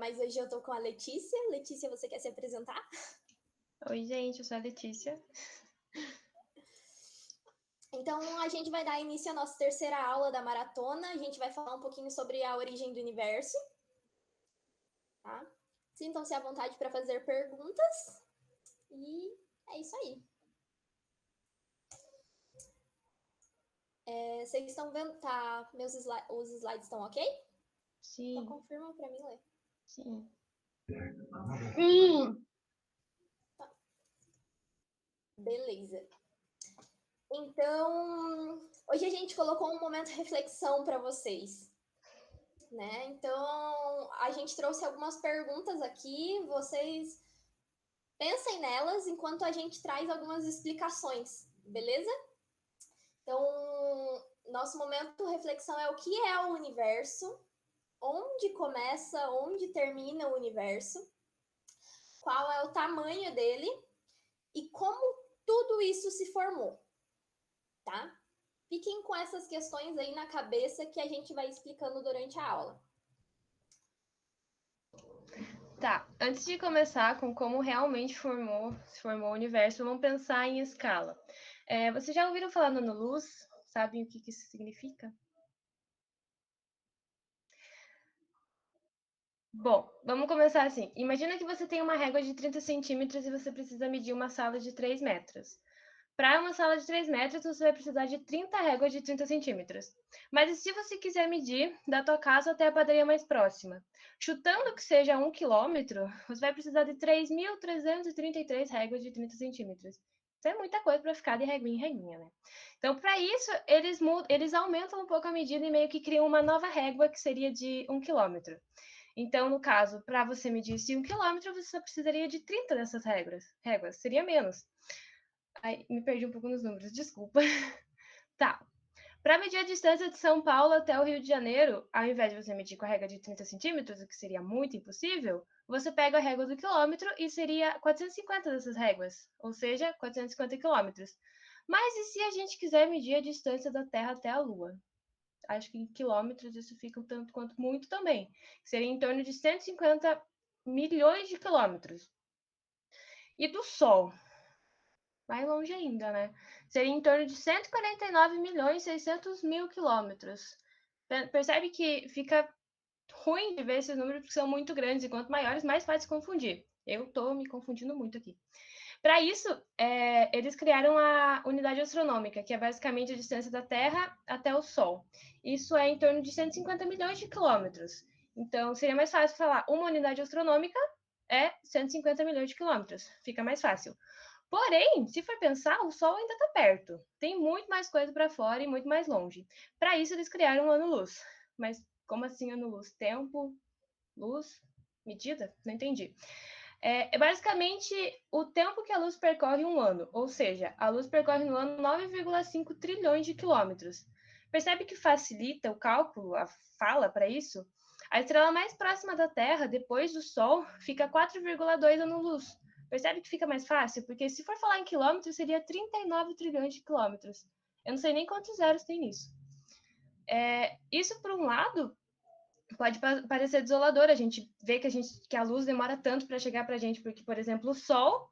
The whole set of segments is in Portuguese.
mas hoje eu tô com a Letícia. Letícia, você quer se apresentar? Oi, gente, eu sou a Letícia. Então, a gente vai dar início à nossa terceira aula da maratona. A gente vai falar um pouquinho sobre a origem do universo. Tá? Sintam-se à vontade para fazer perguntas. E é isso aí. Vocês estão vendo? Tá? Os slides estão ok? Sim. Então, confirma para mim ler. Sim. Sim. Tá. Beleza. Então, hoje a gente colocou um momento de reflexão para vocês, né? Então, a gente trouxe algumas perguntas aqui, vocês pensem nelas enquanto a gente traz algumas explicações, beleza? Então, nosso momento de reflexão é o que é o universo, onde começa, onde termina o universo, qual é o tamanho dele e como tudo isso se formou, tá? Fiquem com essas questões aí na cabeça que a gente vai explicando durante a aula. Tá, antes de começar com como realmente se formou o universo, vamos pensar em escala. Vocês já ouviram falar no ano-luz? Sabem o que isso significa? Bom, vamos começar assim. Imagina que você tem uma régua de 30 centímetros e você precisa medir uma sala de 3 metros. Para uma sala de 3 metros, você vai precisar de 30 réguas de 30 centímetros. Mas e se você quiser medir da tua casa até a padaria mais próxima? Chutando que seja 1 quilômetro, você vai precisar de 3.333 réguas de 30 centímetros. Isso é muita coisa para ficar de reguinha em reguinha, né? Então, para isso, eles aumentam um pouco a medida e meio que criam uma nova régua que seria de 1 quilômetro. Então, no caso, para você medir 1 quilômetro, você só precisaria de 30 dessas réguas. Seria menos. Ai, me perdi um pouco nos números, desculpa. Tá. Para medir a distância de São Paulo até o Rio de Janeiro, ao invés de você medir com a régua de 30 centímetros, o que seria muito impossível, você pega a régua do quilômetro e seria 450 dessas réguas, ou seja, 450 quilômetros. Mas e se a gente quiser medir a distância da Terra até a Lua? Acho que em quilômetros isso fica um tanto quanto muito também. Seria em torno de 150 milhões de quilômetros. E do Sol? Mais longe ainda, né? Seria em torno de 149 milhões e 600 mil quilômetros. Percebe que fica ruim de ver esses números porque são muito grandes, e quanto maiores, mais fácil confundir. Eu tô me confundindo muito aqui. Para isso, eles criaram a unidade astronômica, que é basicamente a distância da Terra até o Sol. Isso é em torno de 150 milhões de quilômetros. Então, seria mais fácil falar uma unidade astronômica é 150 milhões de quilômetros. Fica mais fácil. Porém, se for pensar, o Sol ainda está perto. Tem muito mais coisa para fora e muito mais longe. Para isso, eles criaram o ano-luz. Mas como assim ano-luz? Tempo, luz, medida? Não entendi. Basicamente o tempo que a luz percorre um ano, ou seja, a luz percorre no ano 9,5 trilhões de quilômetros. Percebe que facilita o cálculo, a fala para isso? A estrela mais próxima da Terra, depois do Sol, fica 4,2 anos-luz. Percebe que fica mais fácil? Porque se for falar em quilômetros, seria 39 trilhões de quilômetros. Eu não sei nem quantos zeros tem nisso. Isso, por um lado, pode parecer desolador a gente ver que a luz demora tanto para chegar para a gente, porque, por exemplo, o Sol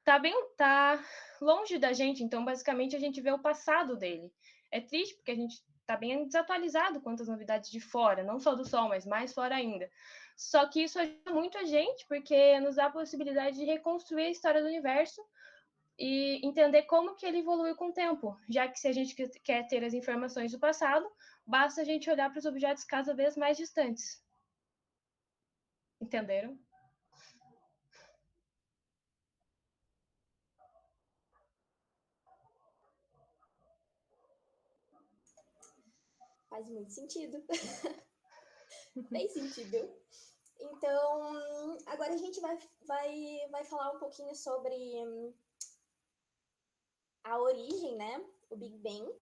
tá longe da gente, então basicamente a gente vê o passado dele. É triste porque a gente está bem desatualizado quanto às novidades de fora, não só do Sol, mas mais fora ainda. Só que isso ajuda muito a gente, porque nos dá a possibilidade de reconstruir a história do universo e entender como que ele evoluiu com o tempo, já que se a gente quer ter as informações do passado, basta a gente olhar para os objetos cada vez mais distantes. Entenderam? Faz muito sentido. Fez sentido. Então, agora a gente vai falar um pouquinho sobre a origem, né? O Big Bang.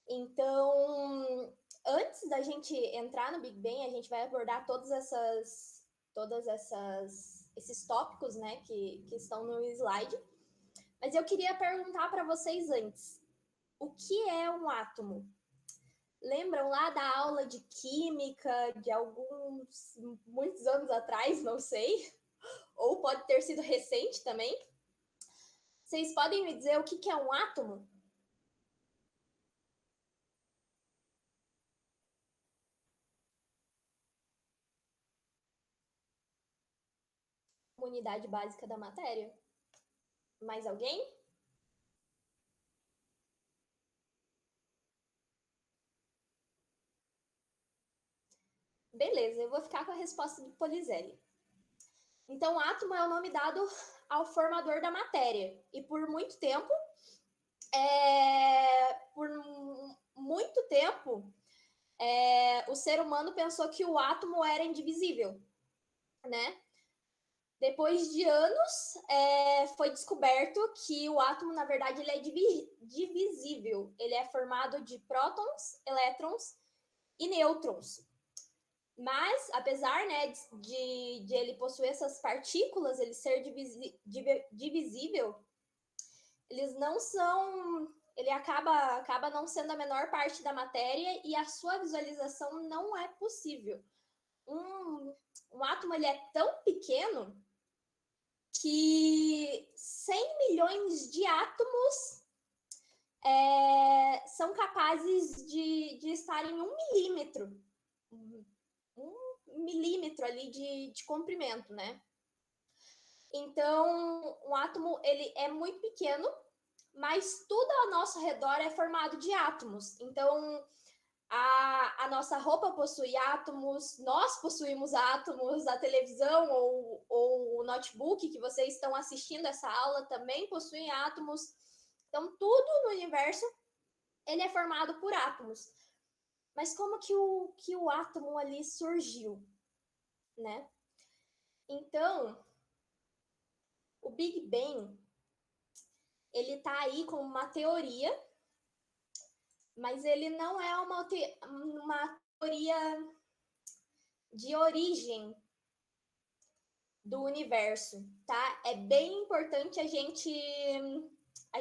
Então, antes da gente entrar no Big Bang, a gente vai abordar esses tópicos, né, que estão no slide. Mas eu queria perguntar para vocês antes: o que é um átomo? Lembram lá da aula de química de muitos anos atrás, não sei, ou pode ter sido recente também? Vocês podem me dizer o que é um átomo? Uma unidade básica da matéria. Mais alguém? Beleza, eu vou ficar com a resposta do Polizelli. Então, átomo é o nome dado ao formador da matéria. E por muito tempo, o ser humano pensou que o átomo era indivisível, né? Depois de anos, foi descoberto que o átomo, na verdade, ele é divisível. Ele é formado de prótons, elétrons e nêutrons. Mas, apesar, né, de ele possuir essas partículas, ele ser divisível, eles não são. Ele acaba não sendo a menor parte da matéria e a sua visualização não é possível. Um átomo ele é tão pequeno que 100 milhões de átomos são capazes de estar em 1 milímetro. Um milímetro ali de comprimento, né? Então, um átomo ele é muito pequeno, mas tudo ao nosso redor é formado de átomos. Então, a nossa roupa possui átomos, nós possuímos átomos, a televisão ou o notebook que vocês estão assistindo essa aula também possuem átomos. Então, tudo no universo ele é formado por átomos. Mas como que o átomo ali surgiu, né? Então, o Big Bang, ele tá aí como uma teoria, mas ele não é uma teoria de origem do universo, tá? É bem importante a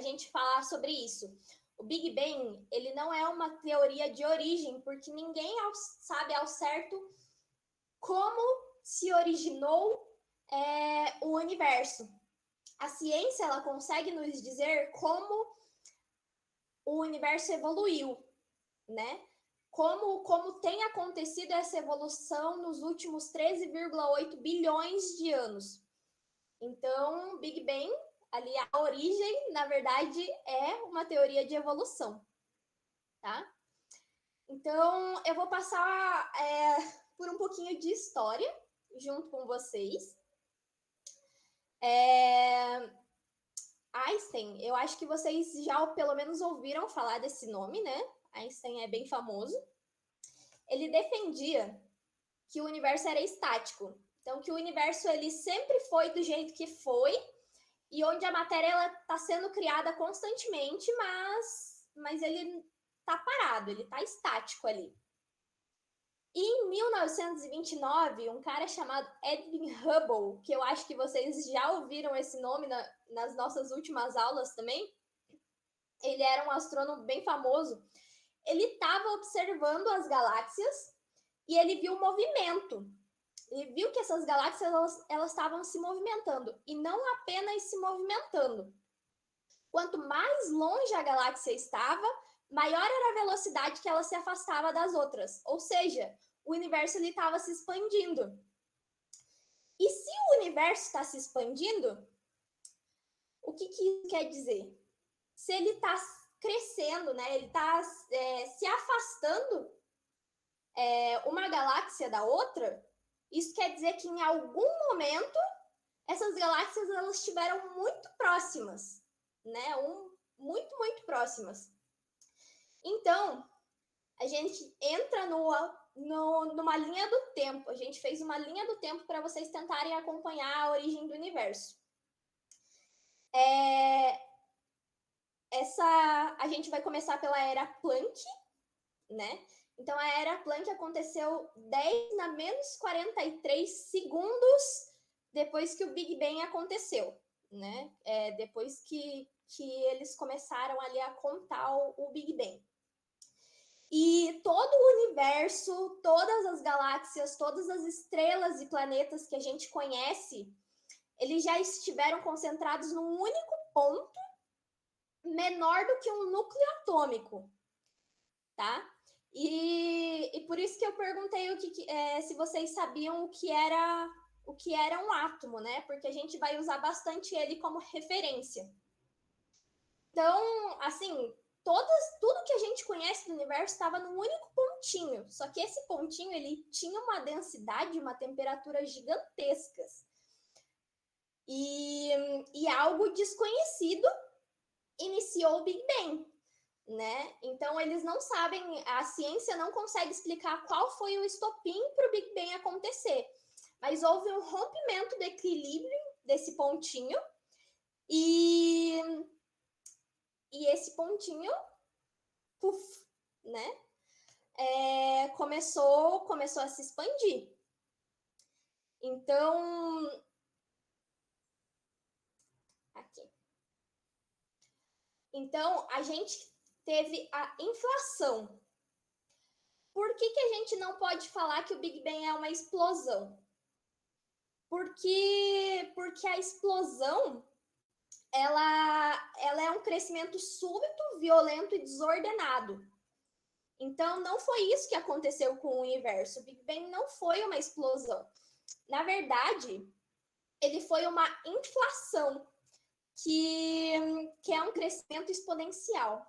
gente falar sobre isso. O Big Bang, ele não é uma teoria de origem, porque ninguém sabe ao certo como se originou o universo. A ciência, ela consegue nos dizer como o universo evoluiu, né? Como tem acontecido essa evolução nos últimos 13,8 bilhões de anos. Então, Big Bang, ali a origem, na verdade, é uma teoria de evolução, tá? Então, eu vou passar por um pouquinho de história junto com vocês. Einstein, eu acho que vocês já pelo menos ouviram falar desse nome, né? Einstein é bem famoso. Ele defendia que o universo era estático. Então, que o universo ele sempre foi do jeito que foi e onde a matéria ela está sendo criada constantemente, mas ele está parado, ele está estático ali. E em 1929, um cara chamado Edwin Hubble, que eu acho que vocês já ouviram esse nome nas nossas últimas aulas também, ele era um astrônomo bem famoso, ele estava observando as galáxias e ele viu o movimento. Ele viu que essas galáxias elas estavam se movimentando e não apenas se movimentando. Quanto mais longe a galáxia estava, maior era a velocidade que ela se afastava das outras. Ou seja, o universo estava se expandindo. E se o universo está se expandindo, o que isso quer dizer? Se ele está crescendo, né? Ele está se afastando uma galáxia da outra, isso quer dizer que em algum momento essas galáxias elas estiveram muito próximas, né? Muito, muito próximas. Então, a gente entra numa linha do tempo. A gente fez uma linha do tempo para vocês tentarem acompanhar a origem do universo. A gente vai começar pela era Planck, né? Então, a era Planck aconteceu 10 na menos 43 segundos depois que o Big Bang aconteceu, né? Depois que eles começaram ali a contar o Big Bang. E todo o universo, todas as galáxias, todas as estrelas e planetas que a gente conhece, eles já estiveram concentrados num único ponto menor do que um núcleo atômico, tá? E por isso que eu perguntei se vocês sabiam o que era um átomo, né? Porque a gente vai usar bastante ele como referência. Então, assim, tudo que a gente conhece do universo estava num único pontinho. Só que esse pontinho ele tinha uma densidade e uma temperatura gigantescas. E algo desconhecido iniciou o Big Bang, né? Então eles não sabem, a ciência não consegue explicar qual foi o estopim para o Big Bang acontecer. Mas houve um rompimento do equilíbrio desse pontinho e esse pontinho, puf, né? Começou a se expandir. Então, aqui. Então, a gente teve a inflação. Por que a gente não pode falar que o Big Bang é uma explosão? Porque a explosão ela é um crescimento súbito, violento e desordenado. Então, não foi isso que aconteceu com o universo. O Big Bang não foi uma explosão. Na verdade, ele foi uma inflação, que é um crescimento exponencial.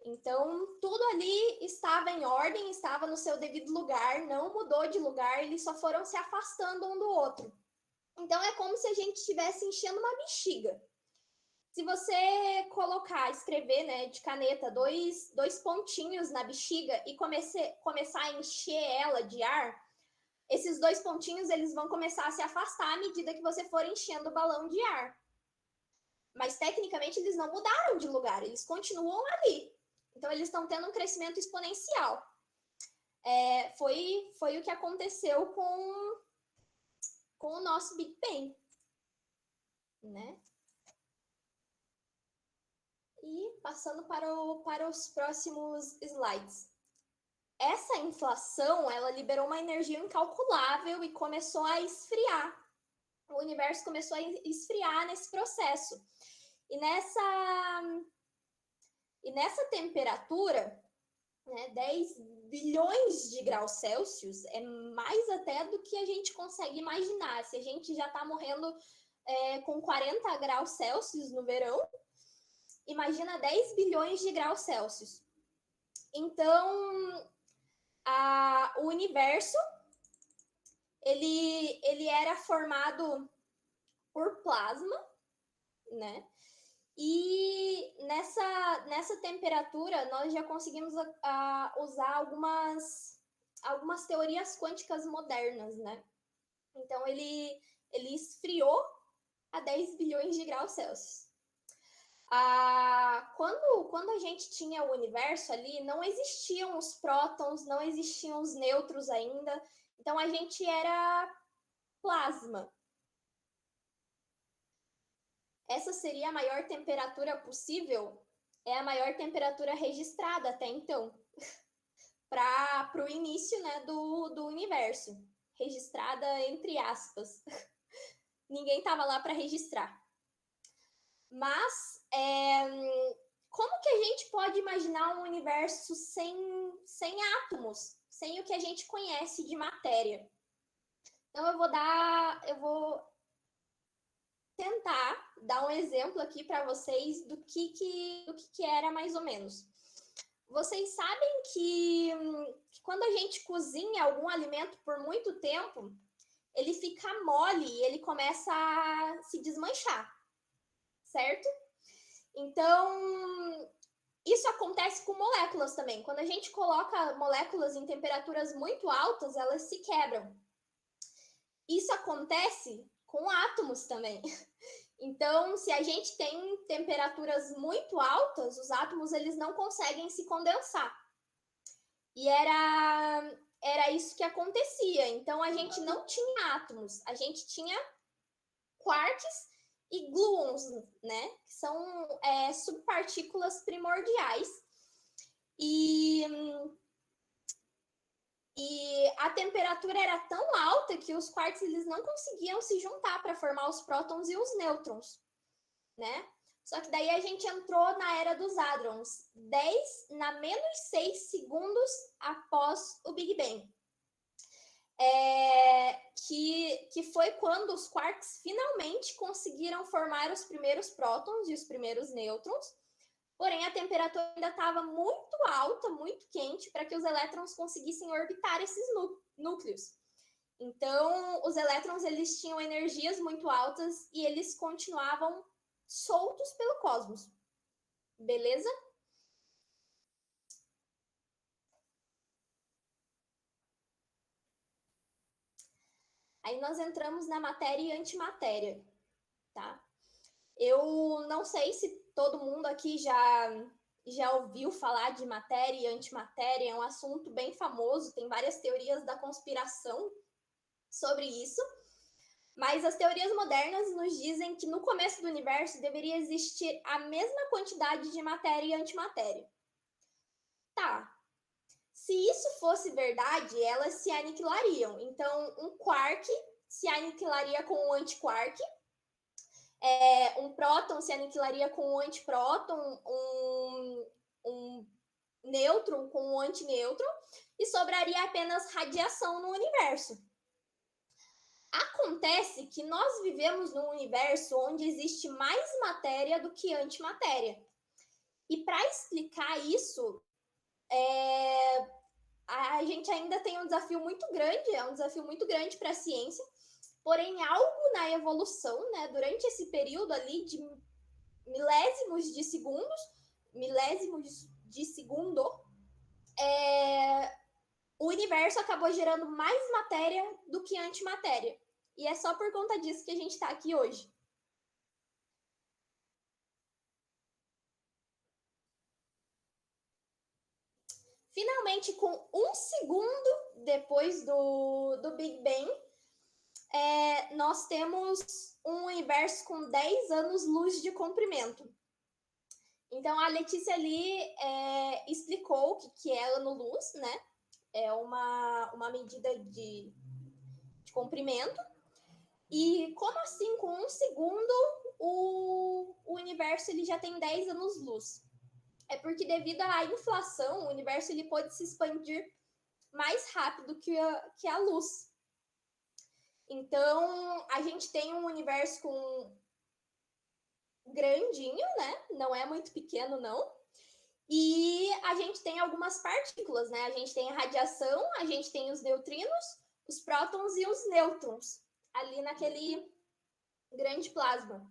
Então, tudo ali estava em ordem, estava no seu devido lugar, não mudou de lugar, eles só foram se afastando um do outro. Então, é como se a gente estivesse enchendo uma bexiga. Se você colocar, escrever, né, de caneta, dois pontinhos na bexiga e começar a encher ela de ar, esses dois pontinhos eles vão começar a se afastar à medida que você for enchendo o balão de ar. Mas, tecnicamente, eles não mudaram de lugar, eles continuam ali. Então, eles estão tendo um crescimento exponencial. Foi o que aconteceu com o nosso Big Bang, né? E passando para os próximos slides. Essa inflação, ela liberou uma energia incalculável e começou a esfriar. O universo começou a esfriar nesse processo. E nessa temperatura, né, 10 bilhões de graus Celsius, é mais até do que a gente consegue imaginar. Se a gente já está morrendo com 40 graus Celsius no verão, imagina 10 bilhões de graus Celsius. Então, o universo, ele era formado por plasma, né? E nessa temperatura, nós já conseguimos usar algumas teorias quânticas modernas, né? Então, ele esfriou a 10 bilhões de graus Celsius. Quando a gente tinha o universo ali, não existiam os prótons, não existiam os nêutrons ainda. Então, a gente era plasma. Essa seria a maior temperatura possível? É a maior temperatura registrada até então, para o início, né, do universo. Registrada entre aspas. Ninguém estava lá para registrar. Mas, como que a gente pode imaginar um universo sem átomos, sem o que a gente conhece de matéria? Então, eu vou tentar dar um exemplo aqui para vocês do que era mais ou menos. Vocês sabem que quando a gente cozinha algum alimento por muito tempo, ele fica mole e ele começa a se desmanchar, certo? Então, isso acontece com moléculas também. Quando a gente coloca moléculas em temperaturas muito altas, elas se quebram. Isso acontece com átomos também. Então, se a gente tem temperaturas muito altas, os átomos eles não conseguem se condensar. E era isso que acontecia. Então, a gente não tinha átomos, a gente tinha quarks e gluons, né? Que são subpartículas primordiais E a temperatura era tão alta que os quarks eles não conseguiam se juntar para formar os prótons e os nêutrons, né? Só que daí a gente entrou na era dos hadrons, 10 na menos 6 segundos após o Big Bang. Que foi quando os quarks finalmente conseguiram formar os primeiros prótons e os primeiros nêutrons, porém a temperatura ainda estava muito alta, muito quente, para que os elétrons conseguissem orbitar esses núcleos. Então, os elétrons eles tinham energias muito altas e eles continuavam soltos pelo cosmos. Beleza? Aí nós entramos na matéria e antimatéria, tá? Eu não sei se todo mundo aqui já ouviu falar de matéria e antimatéria, é um assunto bem famoso, tem várias teorias da conspiração sobre isso, mas as teorias modernas nos dizem que no começo do universo deveria existir a mesma quantidade de matéria e antimatéria. Tá. Se isso fosse verdade, elas se aniquilariam. Então, um quark se aniquilaria com um antiquark, um próton se aniquilaria com um antipróton, um nêutron com um antinêutron, e sobraria apenas radiação no universo. Acontece que nós vivemos num universo onde existe mais matéria do que antimatéria. E para explicar isso, a gente ainda tem um desafio muito grande para a ciência, porém algo na evolução, né, durante esse período ali de milésimos de segundo, o universo acabou gerando mais matéria do que antimatéria. E é só por conta disso que a gente está aqui hoje. Finalmente, com um segundo depois do Big Bang, nós temos um universo com 10 anos-luz de comprimento. Então, a Letícia ali explicou o que é ano-luz, né? É uma medida de comprimento. E como assim, com um segundo, o universo ele já tem 10 anos-luz? É porque devido à inflação, o universo ele pode se expandir mais rápido que a luz. Então, a gente tem um universo com grandinho, né? Não é muito pequeno, não. E a gente tem algumas partículas, né? A gente tem a radiação, a gente tem os neutrinos, os prótons e os nêutrons ali naquele grande plasma.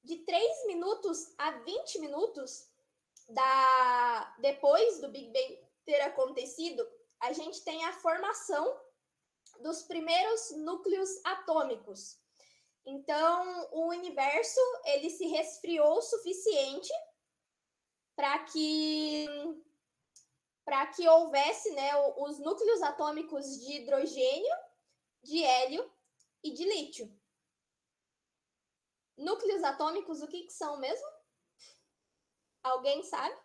De 3 minutos a 20 minutos depois do Big Bang ter acontecido, a gente tem a formação dos primeiros núcleos atômicos. Então, o universo ele se resfriou o suficiente para que houvesse, né, os núcleos atômicos de hidrogênio, de hélio e de lítio. Núcleos atômicos, o que são mesmo? Alguém sabe?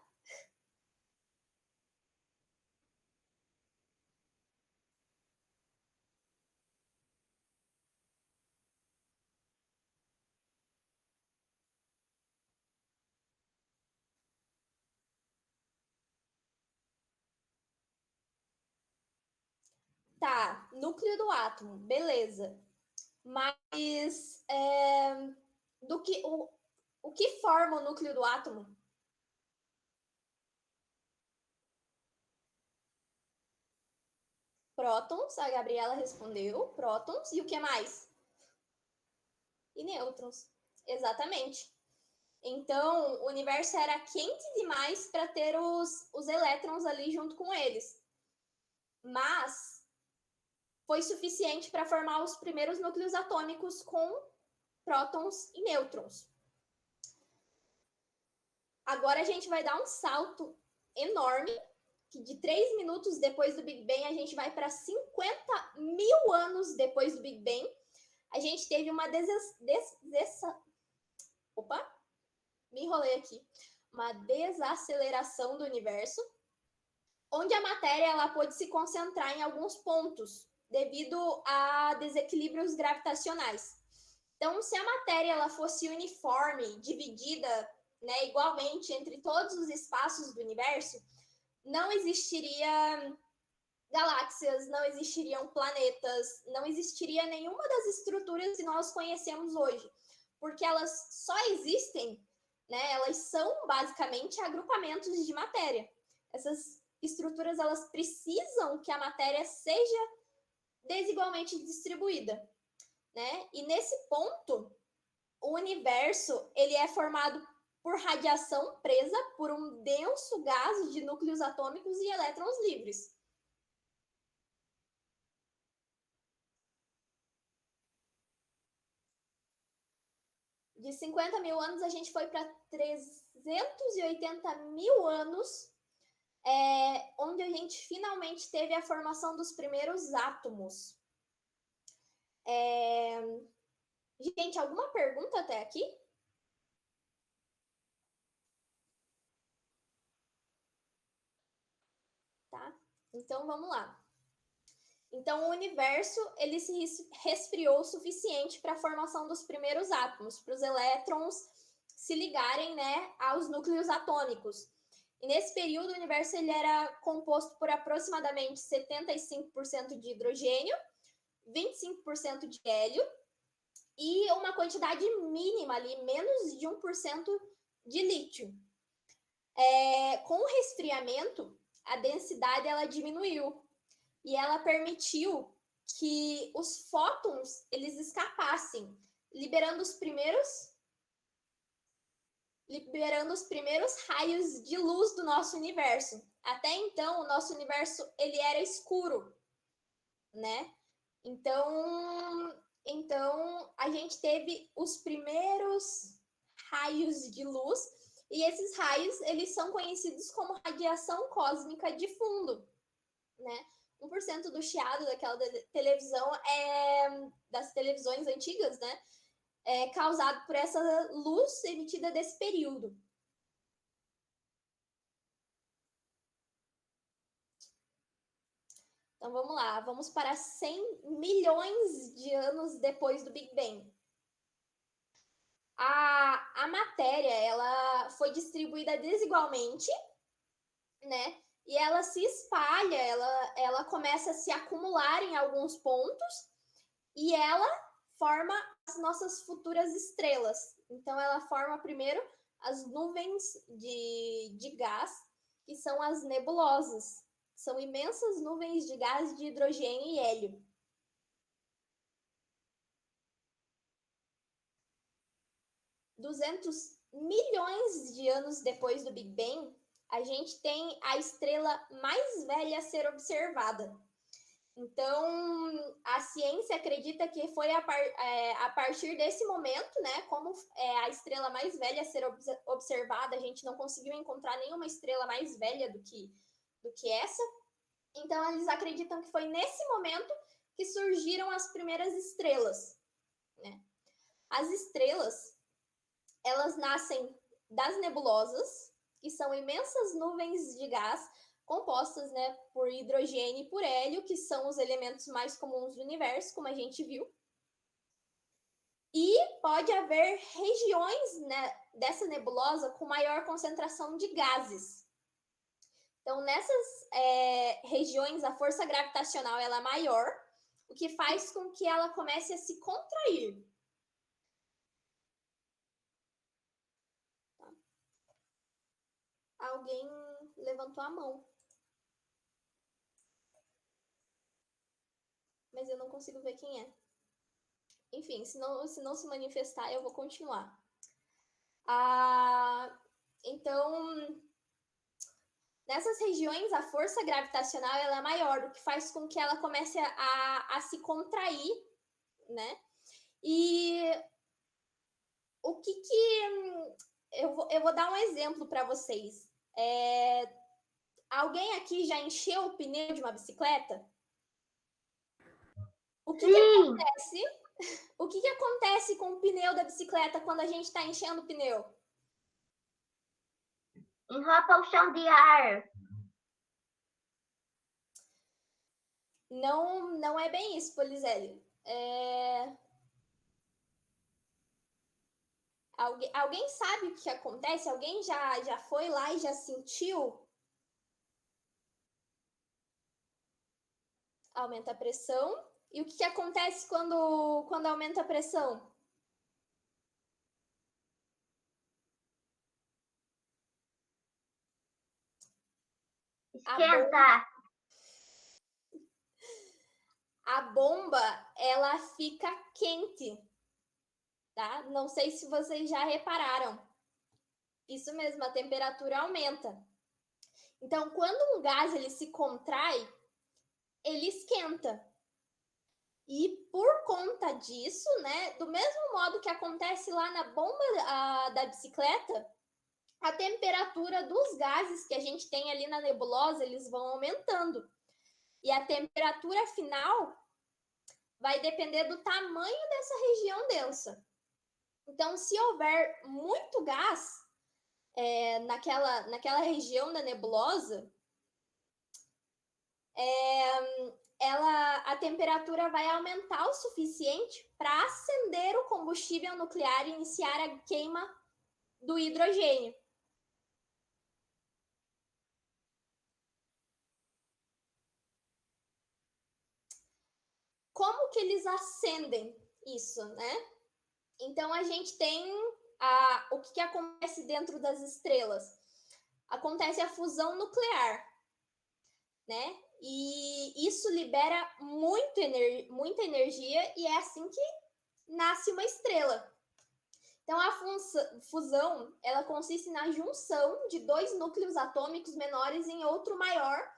Tá, núcleo do átomo, beleza. Mas o que forma o núcleo do átomo? Prótons, a Gabriela respondeu, prótons, e o que mais? E nêutrons, exatamente. Então, o universo era quente demais para ter os elétrons ali junto com eles. Mas foi suficiente para formar os primeiros núcleos atômicos com prótons e nêutrons. Agora a gente vai dar um salto enorme que de 3 minutos depois do Big Bang, a gente vai para 50 mil anos depois do Big Bang, a gente teve uma Opa, me enrolei aqui. Uma desaceleração do universo, onde a matéria ela pôde se concentrar em alguns pontos devido a desequilíbrios gravitacionais. Então, se a matéria ela fosse uniforme, dividida, né, igualmente entre todos os espaços do universo, não existiria galáxias, não existiriam planetas, não existiria nenhuma das estruturas que nós conhecemos hoje, porque elas só existem, né? Elas são basicamente agrupamentos de matéria. Essas estruturas elas precisam que a matéria seja desigualmente distribuída, né? E nesse ponto, o universo ele é formado por radiação presa por um denso gás de núcleos atômicos e elétrons livres. De 50 mil anos, a gente foi para 380 mil anos, onde a gente finalmente teve a formação dos primeiros átomos. Gente, alguma pergunta até aqui? Tá? Então, vamos lá. Então, o universo ele se resfriou o suficiente para a formação dos primeiros átomos, para os elétrons se ligarem, né, aos núcleos atômicos. E nesse período, o universo ele era composto por aproximadamente 75% de hidrogênio, 25% de hélio e uma quantidade mínima ali, menos de 1% de lítio. Com o resfriamento, a densidade ela diminuiu e ela permitiu que os fótons eles escapassem, liberando os primeiros raios de luz do nosso universo. Até então, o nosso universo ele era escuro, né? Então a gente teve os primeiros raios de luz e esses raios eles são conhecidos como radiação cósmica de fundo, né? 1% do chiado daquela televisão das televisões antigas, né? É causado por essa luz emitida desse período. Então vamos lá, vamos para 100 milhões de anos depois do Big Bang. A matéria ela foi distribuída desigualmente, né? E ela se espalha, ela começa a se acumular em alguns pontos e ela forma as nossas futuras estrelas. Então, ela forma primeiro as nuvens de gás, que são as nebulosas. São imensas nuvens de gás de hidrogênio e hélio. $200 milhões de anos depois do Big Bang, a gente tem a estrela mais velha a ser observada. Então, a ciência acredita que foi a partir desse momento, né, como é a estrela mais velha a ser observada, a gente não conseguiu encontrar nenhuma estrela mais velha do que essa. Então, eles acreditam que foi nesse momento que surgiram as primeiras estrelas, né? As estrelas, elas nascem das nebulosas, que são imensas nuvens de gás compostas, né, por hidrogênio e por hélio, que são os elementos mais comuns do universo, como a gente viu. E pode haver regiões, né, dessa nebulosa com maior concentração de gases. Então, nessas regiões, a força gravitacional ela é maior, o que faz com que ela comece a se contrair. Tá? Alguém levantou a mão. Mas eu não consigo ver quem é. Enfim, se não se manifestar, eu vou continuar. Então, nessas regiões, a força gravitacional ela é maior, o que faz com que ela comece a se contrair, né? E o que eu vou dar um exemplo para vocês. Alguém aqui já encheu o pneu de uma bicicleta? O que acontece? O que acontece com o pneu da bicicleta quando a gente está enchendo o pneu? Enrola o chão de ar. Não é bem isso, Polizeli. Alguém sabe o que acontece? Alguém já foi lá e já sentiu? Aumenta a pressão. E o que acontece quando aumenta a pressão? Esquenta. A bomba, ela fica quente, tá? Não sei se vocês já repararam. Isso mesmo, a temperatura aumenta. Então, quando um gás ele se contrai, ele esquenta. E por conta disso, né, do mesmo modo que acontece lá na bomba da bicicleta, a temperatura dos gases que a gente tem ali na nebulosa, eles vão aumentando. E a temperatura final vai depender do tamanho dessa região densa. Então, se houver muito gás naquela região da nebulosa, a temperatura vai aumentar o suficiente para acender o combustível nuclear e iniciar a queima do hidrogênio. Como que eles acendem isso, né? Então, a gente tem o que acontece dentro das estrelas? Acontece a fusão nuclear, né? E isso libera muita energia e é assim que nasce uma estrela. Então, a fusão, ela consiste na junção de dois núcleos atômicos menores em outro maior,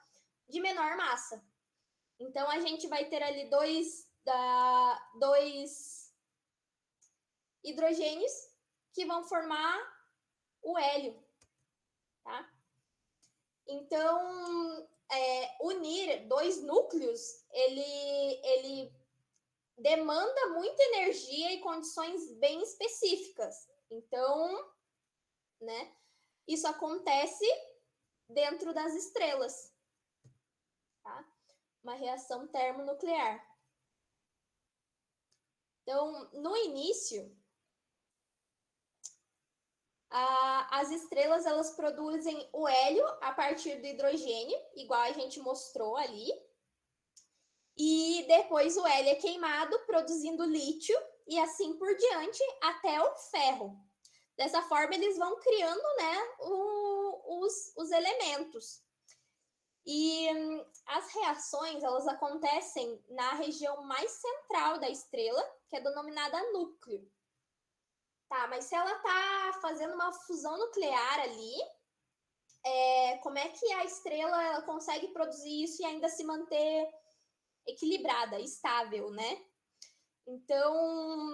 de menor massa. Então, a gente vai ter ali dois hidrogênios que vão formar o hélio, tá? Então, unir dois núcleos, ele demanda muita energia e condições bem específicas. Então, né, isso acontece dentro das estrelas, tá? Uma reação termonuclear. Então, no início, as estrelas elas produzem o hélio a partir do hidrogênio, igual a gente mostrou ali. E depois o hélio é queimado, produzindo lítio e assim por diante até o ferro. Dessa forma, eles vão criando, né, os elementos. E as reações, elas acontecem na região mais central da estrela, que é denominada núcleo. Tá, mas se ela tá fazendo uma fusão nuclear ali, como é que a estrela ela consegue produzir isso e ainda se manter equilibrada, estável, né? Então,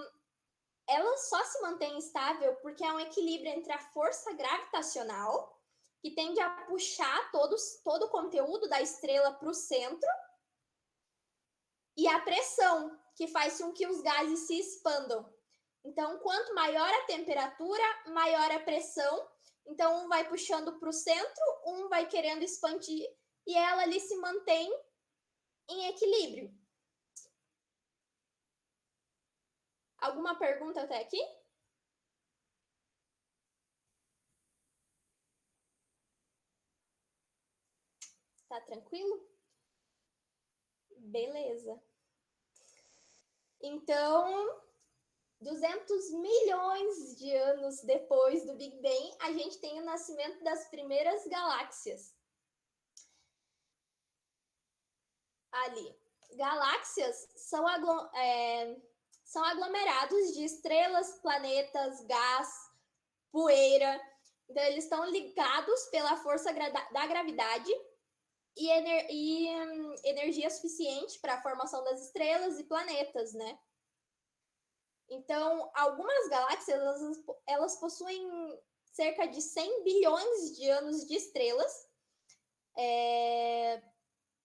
ela só se mantém estável porque há um equilíbrio entre a força gravitacional, que tende a puxar todo o conteúdo da estrela para o centro, e a pressão, que faz com que os gases se expandam. Então, quanto maior a temperatura, maior a pressão. Então, um vai puxando para o centro, um vai querendo expandir, e ela ali se mantém em equilíbrio. Alguma pergunta até aqui? Tá tranquilo? Beleza. Então, 200 milhões de anos depois do Big Bang, a gente tem o nascimento das primeiras galáxias. Ali. Galáxias são aglomerados de estrelas, planetas, gás, poeira. Então, eles estão ligados pela força da gravidade e energia suficiente para a formação das estrelas e planetas, né? Então, algumas galáxias, elas possuem cerca de 100 bilhões de anos de estrelas,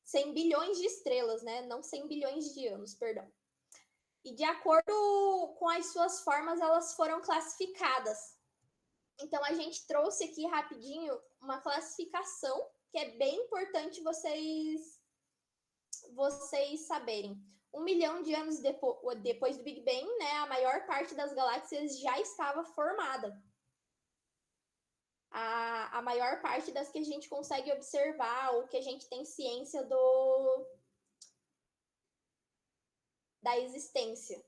100 bilhões de estrelas, né? Não 100 bilhões de anos, perdão. E de acordo com as suas formas, elas foram classificadas. Então, a gente trouxe aqui rapidinho uma classificação que é bem importante vocês saberem. 1 milhão de anos depois do Big Bang, né, a maior parte das galáxias já estava formada. A maior parte das que a gente consegue observar, ou que a gente tem ciência da existência.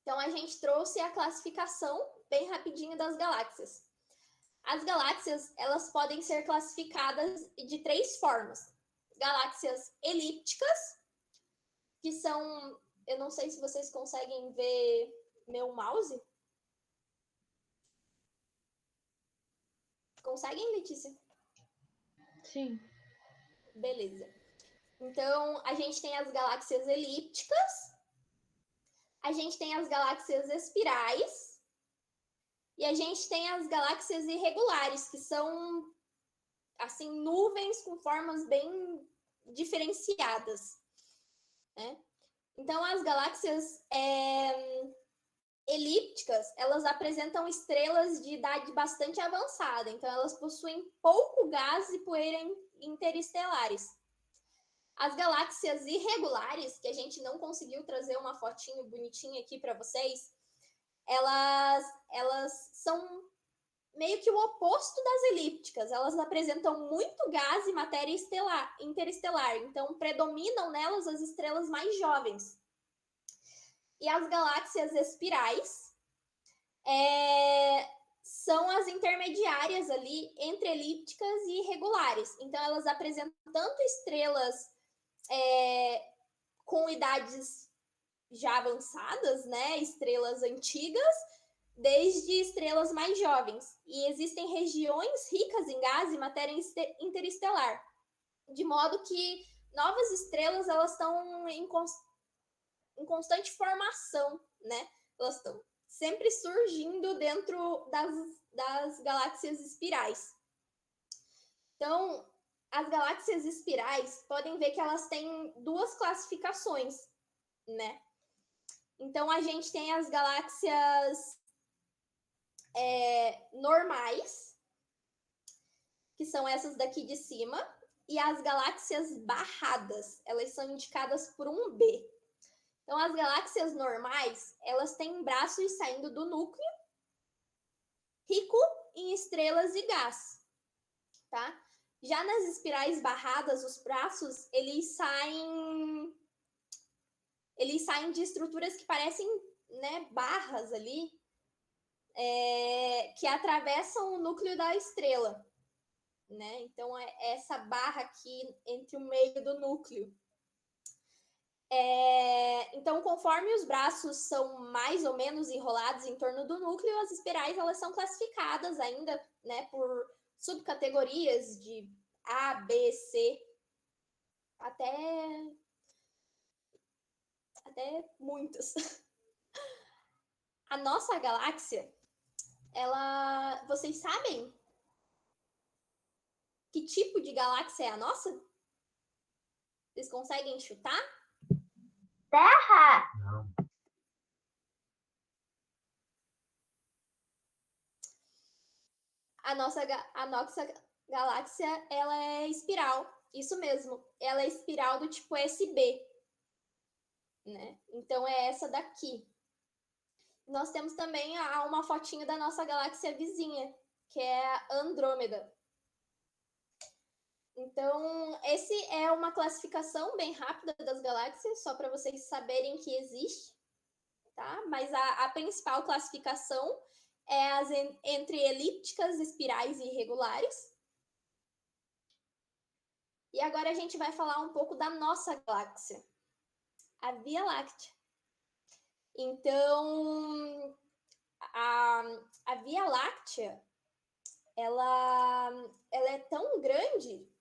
Então, a gente trouxe a classificação bem rapidinho das galáxias. As galáxias, elas podem ser classificadas de 3 formas. Galáxias elípticas, que são... Eu não sei se vocês conseguem ver meu mouse. Conseguem, Letícia? Sim. Beleza. Então, a gente tem as galáxias elípticas, a gente tem as galáxias espirais e a gente tem as galáxias irregulares, que são, assim, nuvens com formas bem diferenciadas, né? Então, as galáxias elípticas, elas apresentam estrelas de idade bastante avançada, então elas possuem pouco gás e poeira interestelares. As galáxias irregulares, que a gente não conseguiu trazer uma fotinho bonitinha aqui para vocês, elas são meio que o oposto das elípticas. Elas apresentam muito gás e matéria interestelar, então predominam nelas as estrelas mais jovens. E as galáxias espirais são as intermediárias ali entre elípticas e irregulares. Então, elas apresentam tanto estrelas com idades já avançadas, né? Estrelas antigas, desde estrelas mais jovens. E existem regiões ricas em gás e matéria interestelar, de modo que novas estrelas elas estão em constante formação, né? Elas estão sempre surgindo dentro das galáxias espirais. Então, as galáxias espirais, podem ver que elas têm 2 classificações, né? Então, a gente tem as galáxias normais, que são essas daqui de cima, e as galáxias barradas, elas são indicadas por um B. Então, as galáxias normais, elas têm braços saindo do núcleo, rico em estrelas e gás, tá? Já nas espirais barradas, os braços, eles saem de estruturas que parecem, né, barras ali, que atravessam o núcleo da estrela, né? Então, é essa barra aqui entre o meio do núcleo. Então, conforme os braços são mais ou menos enrolados em torno do núcleo, as espirais elas são classificadas ainda, né, por subcategorias de A, B, C, até muitas. A nossa galáxia, vocês sabem que tipo de galáxia é a nossa? Vocês conseguem chutar? Terra. Não. A nossa galáxia, ela é espiral. Isso mesmo. Ela é espiral do tipo SB, né? Então, é essa daqui. Nós temos também uma fotinho da nossa galáxia vizinha, que é a Andrômeda. Então, esse é uma classificação bem rápida das galáxias, só para vocês saberem que existe, tá? Mas a principal classificação é as entre elípticas, espirais e irregulares. E agora a gente vai falar um pouco da nossa galáxia, a Via Láctea. Então, a Via Láctea, ela é tão grande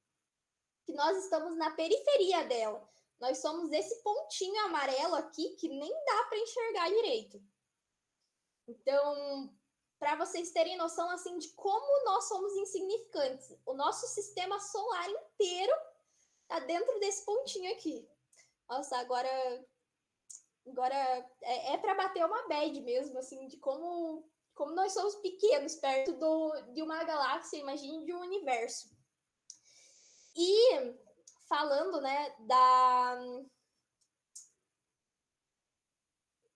que nós estamos na periferia dela. Nós somos esse pontinho amarelo aqui que nem dá para enxergar direito. Então, para vocês terem noção assim de como nós somos insignificantes. O nosso sistema solar inteiro tá dentro desse pontinho aqui. Nossa, agora é para bater uma bad mesmo, assim, de como nós somos pequenos perto de uma galáxia, imagine de um universo. E falando, né,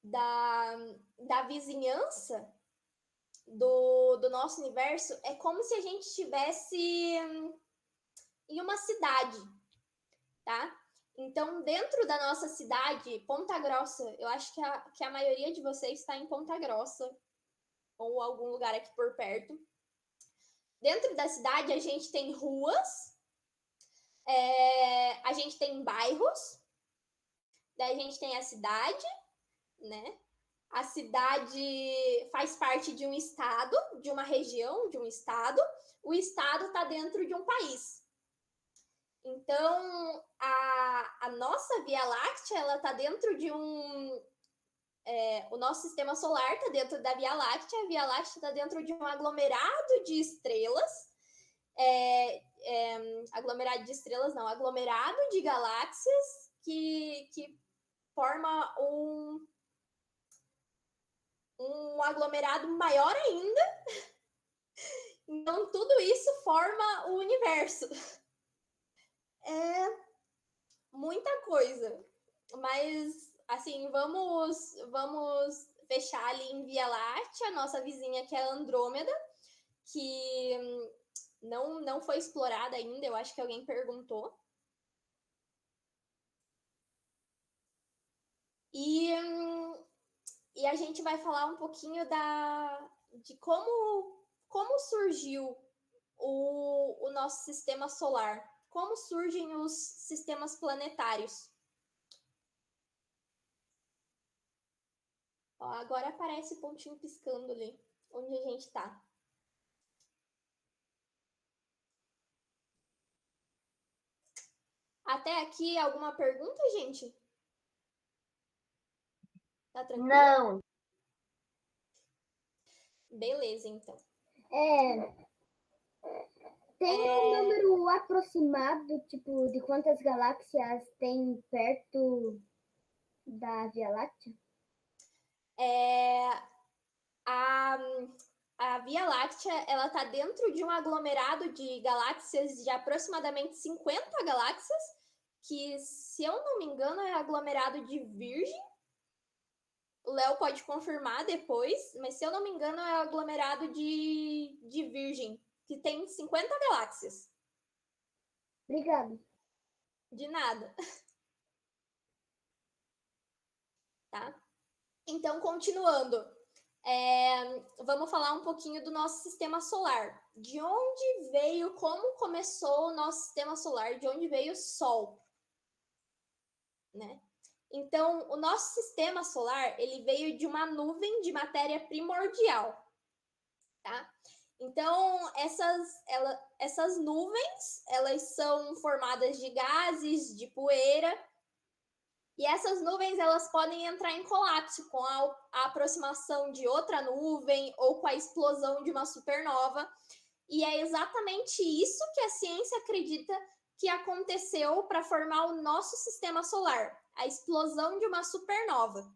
da vizinhança do nosso universo, é como se a gente estivesse em uma cidade, tá? Então, dentro da nossa cidade, Ponta Grossa, eu acho que a maioria de vocês está em Ponta Grossa, ou algum lugar aqui por perto. Dentro da cidade, a gente tem ruas, a gente tem bairros, daí a gente tem a cidade, né? A cidade faz parte de um estado, de uma região, de um estado. O estado está dentro de um país. Então, a nossa Via Láctea, ela está dentro de o nosso sistema solar está dentro da Via Láctea, a Via Láctea está dentro de um aglomerado de estrelas. Aglomerado de estrelas, não, aglomerado de galáxias que forma um aglomerado maior ainda. Então, tudo isso forma o universo. É muita coisa. Mas, assim, vamos fechar ali em Via Láctea, nossa vizinha que é a Andrômeda, que não foi explorada ainda, eu acho que alguém perguntou. E a gente vai falar um pouquinho de como surgiu o nosso sistema solar, como surgem os sistemas planetários. Ó, agora aparece o pontinho piscando ali, onde a gente está. Até aqui, alguma pergunta, gente? Tá tranquilo? Não. Beleza, então. Tem um número aproximado, tipo, de quantas galáxias tem perto da Via Láctea? A Via Láctea, ela está dentro de um aglomerado de galáxias de aproximadamente 50 galáxias, que, se eu não me engano, é aglomerado de Virgem. O Léo pode confirmar depois, mas se eu não me engano, é aglomerado de Virgem, que tem 50 galáxias. Obrigado. De nada. Tá? Então, continuando. Vamos falar um pouquinho do nosso sistema solar. De onde veio, como começou o nosso sistema solar, de onde veio o Sol, né? Então, o nosso sistema solar, ele veio de uma nuvem de matéria primordial, tá? Então, essas nuvens, elas são formadas de gases, de poeira, e essas nuvens, elas podem entrar em colapso com a aproximação de outra nuvem ou com a explosão de uma supernova. E é exatamente isso que a ciência acredita que aconteceu para formar o nosso sistema solar, a explosão de uma supernova.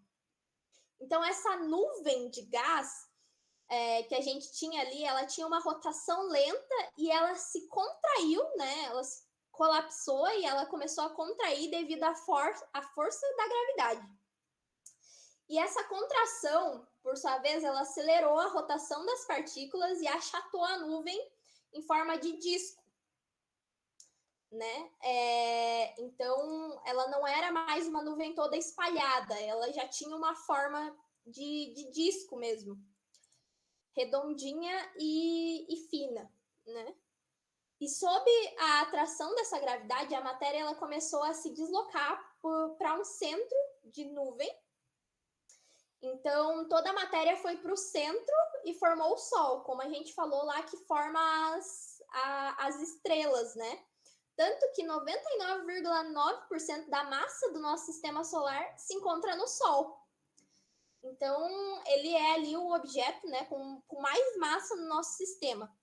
Então, essa nuvem de gás que a gente tinha ali, ela tinha uma rotação lenta e ela se contraiu, né? Ela se colapsou e ela começou a contrair devido à força da gravidade. E essa contração, por sua vez, ela acelerou a rotação das partículas e achatou a nuvem em forma de disco, né? Então, ela não era mais uma nuvem toda espalhada, ela já tinha uma forma de disco mesmo, redondinha e fina, né? E sob a atração dessa gravidade, a matéria ela começou a se deslocar para um centro de nuvem. Então, toda a matéria foi para o centro e formou o Sol, como a gente falou lá, que forma as estrelas, né? Tanto que 99,9% da massa do nosso sistema solar se encontra no Sol. Então, ele é ali o objeto, né, com mais massa no nosso sistema.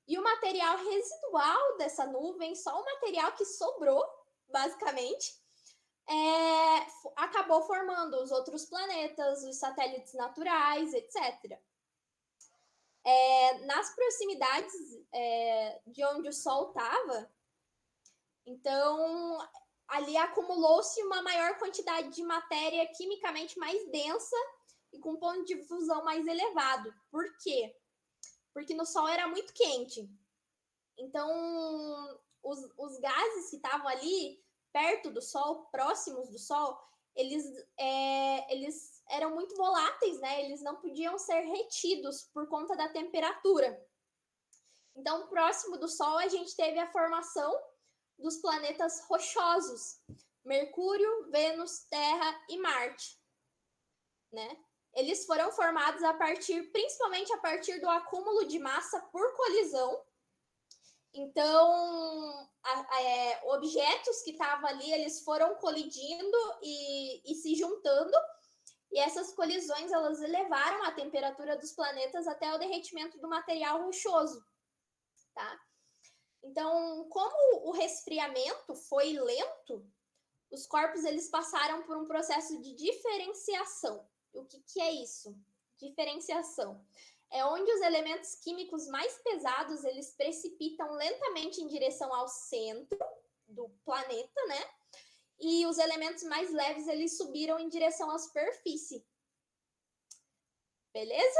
E o material residual dessa nuvem, só o material que sobrou, basicamente, acabou formando os outros planetas, os satélites naturais, etc. Nas proximidades de onde o Sol estava, então ali acumulou-se uma maior quantidade de matéria quimicamente mais densa e com ponto de fusão mais elevado. Por quê? Porque no Sol era muito quente. Então, os gases que estavam ali perto do Sol, próximos do Sol, eles eram muito voláteis, né? Eles não podiam ser retidos por conta da temperatura. Então, próximo do Sol, a gente teve a formação dos planetas rochosos: Mercúrio, Vênus, Terra e Marte, né? Eles foram formados principalmente a partir do acúmulo de massa por colisão. Então, objetos que estavam ali, eles foram colidindo e se juntando, e essas colisões, elas elevaram a temperatura dos planetas até o derretimento do material rochoso, tá? Então, como o resfriamento foi lento, os corpos, eles passaram por um processo de diferenciação. O que é isso? Diferenciação é onde os elementos químicos mais pesados, eles precipitam lentamente em direção ao centro do planeta, né? E os elementos mais leves, eles subiram em direção à superfície. Beleza?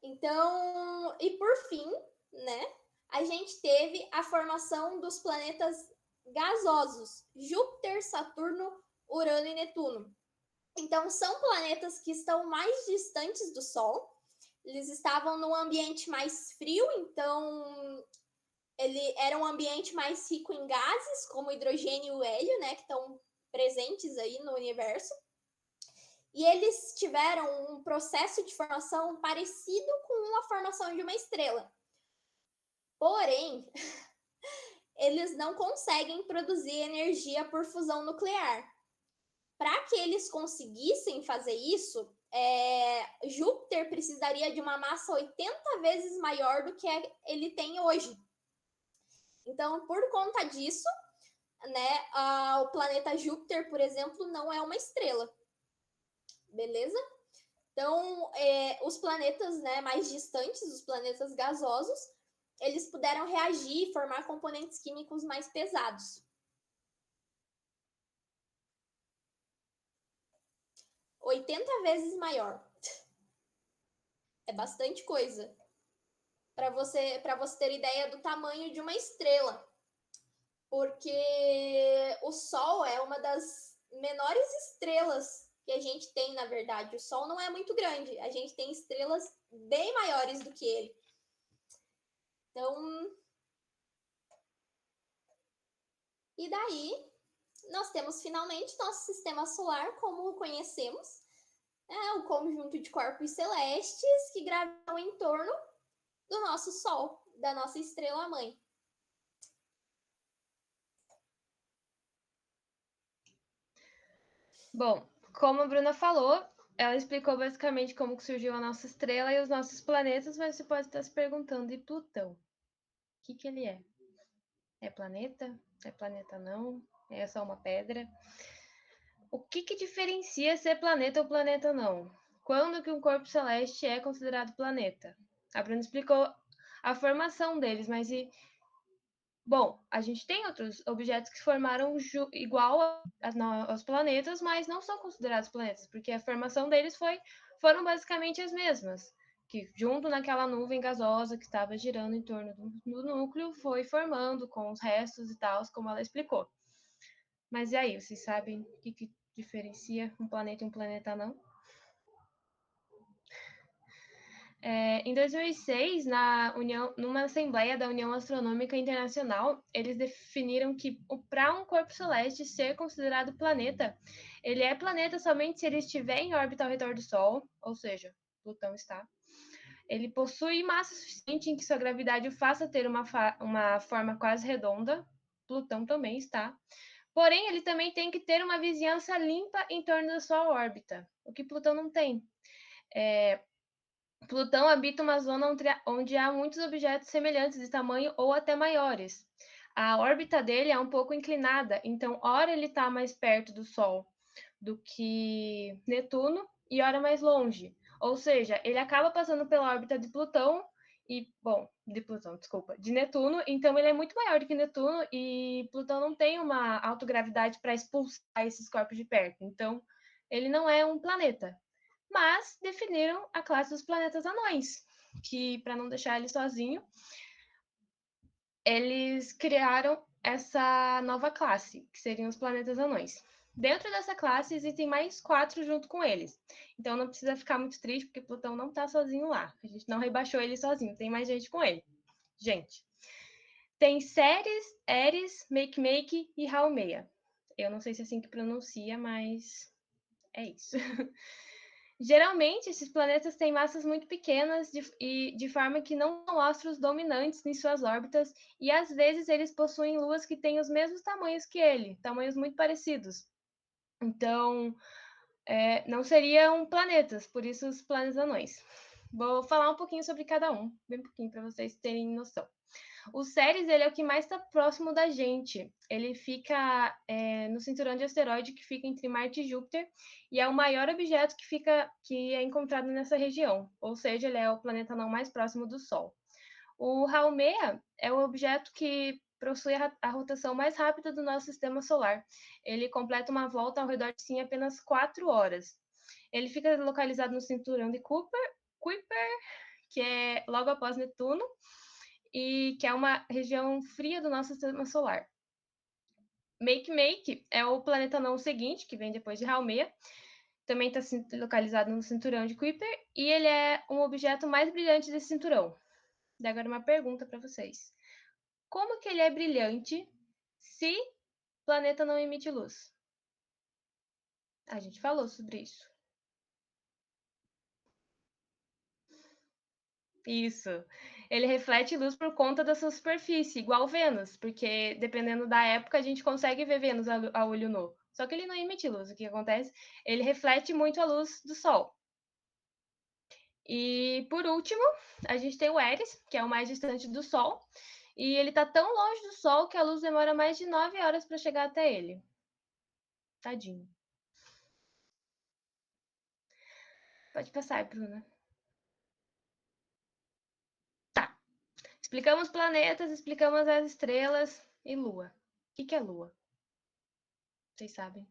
Então, e por fim, né? A gente teve a formação dos planetas gasosos: Júpiter, Saturno, Urano e Netuno. Então, são planetas que estão mais distantes do Sol. Eles estavam num ambiente mais frio, então ele era um ambiente mais rico em gases, como o hidrogênio e o hélio, né, que estão presentes aí no universo. E eles tiveram um processo de formação parecido com a formação de uma estrela. Porém, eles não conseguem produzir energia por fusão nuclear. Para que eles conseguissem fazer isso, Júpiter precisaria de uma massa 80 vezes maior do que ele tem hoje. Então, por conta disso, né, o planeta Júpiter, por exemplo, não é uma estrela. Beleza? Então, os planetas, né, mais distantes, os planetas gasosos, eles puderam reagir e formar componentes químicos mais pesados. 80 vezes maior. É bastante coisa. Para você ter ideia do tamanho de uma estrela. Porque o Sol é uma das menores estrelas que a gente tem, na verdade. O Sol não é muito grande. A gente tem estrelas bem maiores do que ele. Então, e daí, nós temos finalmente nosso sistema solar como o conhecemos. O conjunto de corpos celestes que gravitam em torno do nosso Sol, da nossa estrela-mãe. Bom, como a Bruna falou, ela explicou basicamente como que surgiu a nossa estrela e os nossos planetas, mas você pode estar se perguntando, e Plutão? O que ele é? É planeta? É planeta não? É só uma pedra? O que diferencia ser planeta ou planeta não? Quando que um corpo celeste é considerado planeta? A Bruna explicou a formação deles, mas bom, a gente tem outros objetos que formaram igual aos planetas, mas não são considerados planetas, porque a formação deles foram basicamente as mesmas, que junto naquela nuvem gasosa que estava girando em torno do núcleo, foi formando com os restos e tal, como ela explicou. Mas e aí, vocês sabem o que diferencia um planeta e um planeta não? Em 2006, numa assembleia da União Astronômica Internacional, eles definiram que para um corpo celeste ser considerado planeta, ele é planeta somente se ele estiver em órbita ao redor do Sol, ou seja, Plutão está. Ele possui massa suficiente em que sua gravidade o faça ter uma forma quase redonda, Plutão também está. Porém, ele também tem que ter uma vizinhança limpa em torno da sua órbita, o que Plutão não tem. Plutão habita uma zona onde há muitos objetos semelhantes de tamanho ou até maiores. A órbita dele é um pouco inclinada, então, ora ele está mais perto do Sol do que Netuno e ora mais longe. Ou seja, ele acaba passando pela órbita de Plutão de Netuno, então ele é muito maior do que Netuno e Plutão não tem uma autogravidade para expulsar esses corpos de perto. Então, ele não é um planeta. Mas definiram a classe dos planetas anões, que para não deixar ele sozinho, eles criaram essa nova classe, que seriam os planetas anões. Dentro dessa classe existem mais 4 junto com eles. Então não precisa ficar muito triste, porque Plutão não está sozinho lá. A gente não rebaixou ele sozinho, tem mais gente com ele. Gente, tem Ceres, Eris, Makemake e Haumea. Eu não sei se é assim que pronuncia, mas é isso. Geralmente, esses planetas têm massas muito pequenas de forma que não são astros dominantes em suas órbitas, e às vezes eles possuem luas que têm os mesmos tamanhos que ele, tamanhos muito parecidos. Então, não seriam planetas, por isso os planetas anões. Vou falar um pouquinho sobre cada um, bem pouquinho, para vocês terem noção. O Ceres, ele é o que mais está próximo da gente. Ele fica no cinturão de asteroide que fica entre Marte e Júpiter e é o maior objeto que é encontrado nessa região. Ou seja, ele é o planeta não mais próximo do Sol. O Haumea é o objeto que possui a rotação mais rápida do nosso sistema solar. Ele completa uma volta ao redor de si em apenas 4 horas. Ele fica localizado no cinturão de Kuiper, que é logo após Netuno, e que é uma região fria do nosso sistema solar. Makemake é o planeta não seguinte, que vem depois de Haumea, também está localizado no cinturão de Kuiper, e ele é um objeto mais brilhante desse cinturão. Daí agora uma pergunta para vocês. Como que ele é brilhante se o planeta não emite luz? A gente falou sobre isso. Isso. Ele reflete luz por conta da sua superfície, igual Vênus, porque dependendo da época a gente consegue ver Vênus a olho nu. Só que ele não emite luz. O que acontece? Ele reflete muito a luz do Sol. E por último, a gente tem o Eris, que é o mais distante do Sol, e ele está tão longe do Sol que a luz demora mais de 9 horas para chegar até ele. Tadinho. Pode passar, Bruna. Explicamos planetas, explicamos as estrelas e Lua. O que é Lua? Vocês sabem?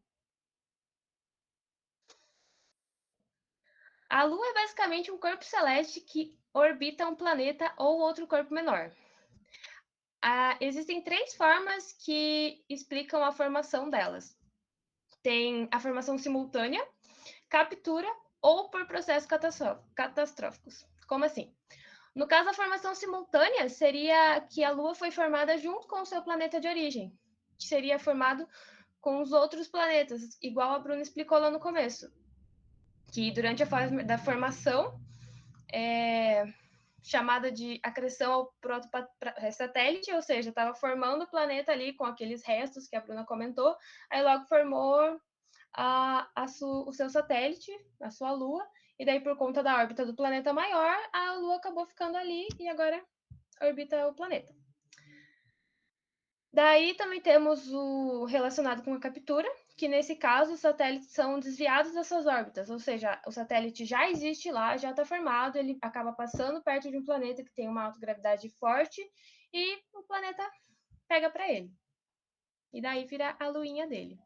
A Lua é basicamente um corpo celeste que orbita um planeta ou outro corpo menor. Existem 3 formas que explicam a formação delas. Tem a formação simultânea, captura ou por processos catastróficos. Como assim? No caso, a formação simultânea seria que a Lua foi formada junto com o seu planeta de origem, que seria formado com os outros planetas, igual a Bruna explicou lá no começo. Que durante a fase da formação, chamada de acreção ao protosatélite, ou seja, estava formando o planeta ali com aqueles restos que a Bruna comentou, aí logo formou o seu satélite, a sua Lua, e daí por conta da órbita do planeta maior, a Lua acabou ficando ali e agora orbita o planeta. Daí também temos o relacionado com a captura, que nesse caso os satélites são desviados das suas órbitas, ou seja, o satélite já existe lá, já está formado, ele acaba passando perto de um planeta que tem uma autogravidade forte e o planeta pega para ele. E daí vira a luinha dele.